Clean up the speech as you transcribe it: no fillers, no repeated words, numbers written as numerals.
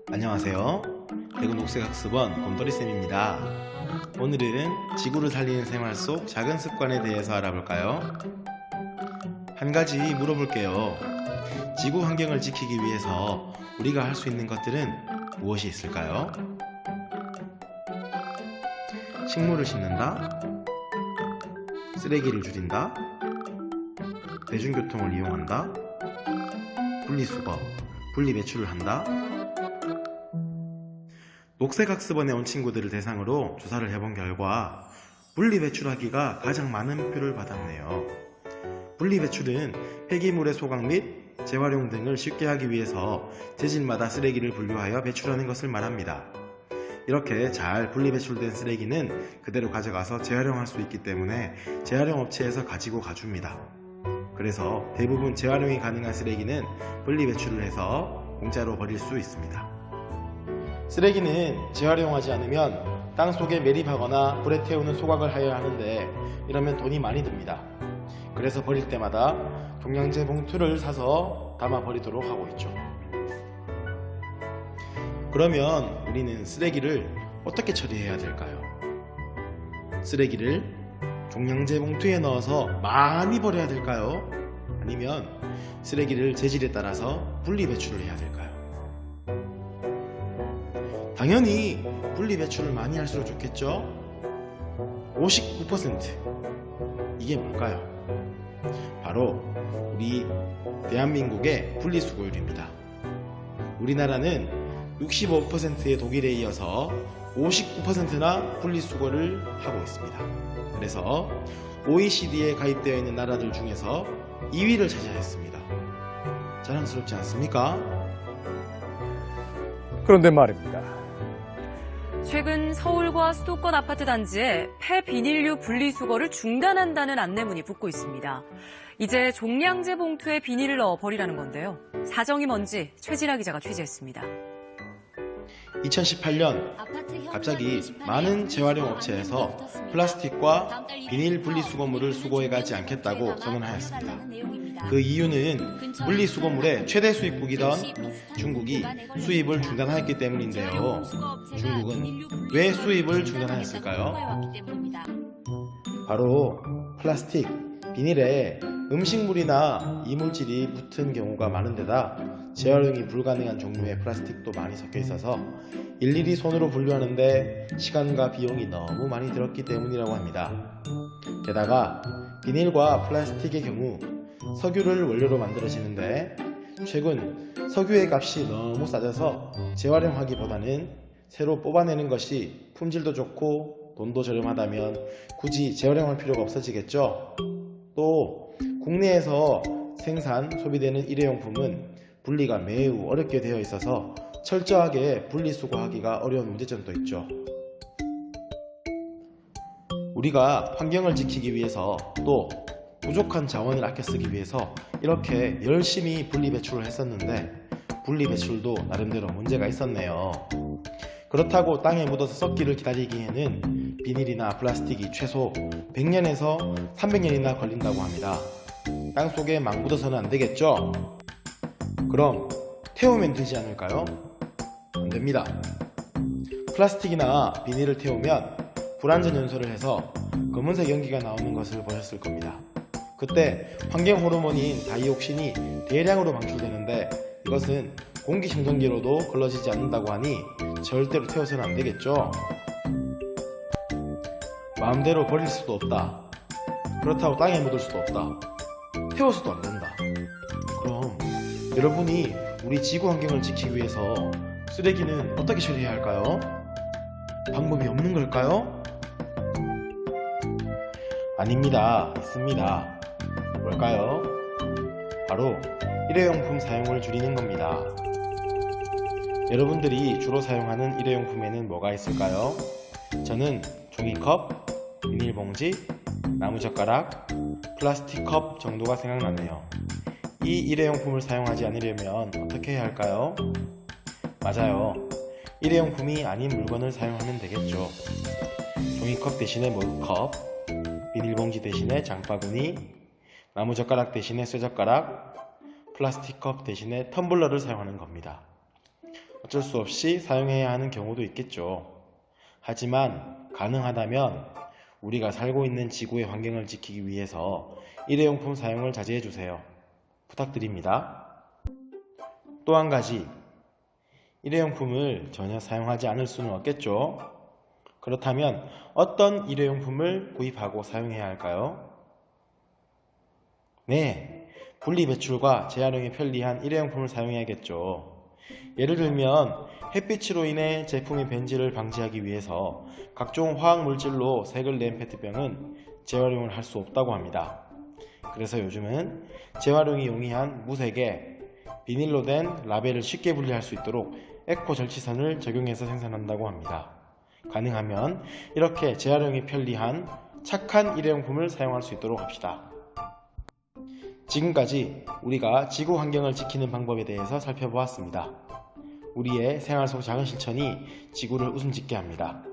안녕하세요. 대구 녹색학습원 곰돌이쌤입니다. 오늘은 지구를 살리는 생활 속 작은 습관에 대해서 알아볼까요? 한 가지 물어볼게요. 지구 환경을 지키기 위해서 우리가 할 수 있는 것들은 무엇이 있을까요? 식물을 심는다, 쓰레기를 줄인다, 대중교통을 이용한다, 분리수거, 분리배출을 한다. 녹색학습원에 온 친구들을 대상으로 조사를 해본 결과 분리배출하기가 가장 많은 표를 받았네요. 분리배출은 폐기물의 소각 및 재활용 등을 쉽게 하기 위해서 재질마다 쓰레기를 분류하여 배출하는 것을 말합니다. 이렇게 잘 분리배출된 쓰레기는 그대로 가져가서 재활용할 수 있기 때문에 재활용 업체에서 가지고 가줍니다. 그래서 대부분 재활용이 가능한 쓰레기는 분리배출을 해서 공짜로 버릴 수 있습니다. 쓰레기는 재활용하지 않으면 땅속에 매립하거나 불에 태우는 소각을 하여야 하는데 이러면 돈이 많이 듭니다. 그래서 버릴 때마다 종량제 봉투를 사서 담아 버리도록 하고 있죠. 그러면 우리는 쓰레기를 어떻게 처리해야 될까요? 쓰레기를 종량제 봉투에 넣어서 많이 버려야 될까요? 아니면 쓰레기를 재질에 따라서 분리배출을 해야 될까요? 당연히 분리배출을 많이 할수록 좋겠죠? 59%. 이게 뭘까요? 바로 우리 대한민국의 분리수거율입니다. 우리나라는 65%의 독일에 이어서 59%나 분리수거를 하고 있습니다. 그래서 OECD에 가입되어 있는 나라들 중에서 2위를 차지하였습니다. 자랑스럽지 않습니까? 그런데 말입니다. 최근 서울과 수도권 아파트 단지에 폐비닐류 분리수거를 중단한다는 안내문이 붙고 있습니다. 이제 종량제 봉투에 비닐을 넣어 버리라는 건데요. 사정이 뭔지 최진아 기자가 취재했습니다. 2018년 갑자기 많은 재활용 업체에서 플라스틱과 비닐 분리수거물을 수거해가지 않겠다고 선언하였습니다. 그 이유는 분리수거물의 최대 수입국이던 중국이 수입을 중단하였기 때문인데요. 중국은 왜 수입을 중단하였을까요? 바로 플라스틱, 비닐에 음식물이나 이물질이 붙은 경우가 많은 데다 재활용이 불가능한 종류의 플라스틱도 많이 섞여 있어서 일일이 손으로 분류하는데 시간과 비용이 너무 많이 들었기 때문이라고 합니다. 게다가 비닐과 플라스틱의 경우 석유를 원료로 만들어지는데 최근 석유의 값이 너무 싸져서 재활용하기보다는 새로 뽑아내는 것이 품질도 좋고 돈도 저렴하다면 굳이 재활용할 필요가 없어지겠죠. 또 국내에서 생산, 소비되는 일회용품은 분리가 매우 어렵게 되어 있어서 철저하게 분리수거하기가 어려운 문제점도 있죠. 우리가 환경을 지키기 위해서 또 부족한 자원을 아껴 쓰기 위해서 이렇게 열심히 분리배출을 했었는데 분리배출도 나름대로 문제가 있었네요. 그렇다고 땅에 묻어서 썩기를 기다리기에는 비닐이나 플라스틱이 최소 100년에서 300년이나 걸린다고 합니다. 땅속에 막 묻어서는 안 되겠죠? 그럼 태우면 되지 않을까요? 안 됩니다. 플라스틱이나 비닐을 태우면 불완전 연소를 해서 검은색 연기가 나오는 것을 보셨을 겁니다. 그때 환경 호르몬인 다이옥신이 대량으로 방출되는데 이것은 공기청정기로도 걸러지지 않는다고 하니 절대로 태워서는 안 되겠죠. 마음대로 버릴 수도 없다. 그렇다고 땅에 묻을 수도 없다. 태워서도 안 된다. 그럼 여러분이 우리 지구 환경을 지키기 위해서 쓰레기는 어떻게 처리해야 할까요? 방법이 없는 걸까요? 아닙니다. 있습니다. 뭘까요? 바로 일회용품 사용을 줄이는 겁니다. 여러분들이 주로 사용하는 일회용품에는 뭐가 있을까요? 저는 종이컵, 비닐봉지, 나무젓가락, 플라스틱 컵 정도가 생각나네요. 이 일회용품을 사용하지 않으려면 어떻게 해야 할까요? 맞아요. 일회용품이 아닌 물건을 사용하면 되겠죠. 종이컵 대신에 머그컵, 비닐봉지 대신에 장바구니, 나무젓가락 대신에 쇠젓가락, 플라스틱 컵 대신에 텀블러를 사용하는 겁니다. 어쩔 수 없이 사용해야 하는 경우도 있겠죠. 하지만 가능하다면 우리가 살고 있는 지구의 환경을 지키기 위해서 일회용품 사용을 자제해 주세요. 부탁드립니다. 또 한 가지, 일회용품을 전혀 사용하지 않을 수는 없겠죠. 그렇다면 어떤 일회용품을 구입하고 사용해야 할까요? 네, 분리배출과 재활용이 편리한 일회용품을 사용해야겠죠. 예를 들면 햇빛으로 인해 제품의 변질을 방지하기 위해서 각종 화학물질로 색을 낸 페트병은 재활용을 할 수 없다고 합니다. 그래서 요즘은 재활용이 용이한 무색에 비닐로 된 라벨을 쉽게 분리할 수 있도록 에코 절취선을 적용해서 생산한다고 합니다. 가능하면 이렇게 재활용이 편리한 착한 일회용품을 사용할 수 있도록 합시다. 지금까지 우리가 지구 환경을 지키는 방법에 대해서 살펴보았습니다. 우리의 생활 속 작은 실천이 지구를 웃음짓게 합니다.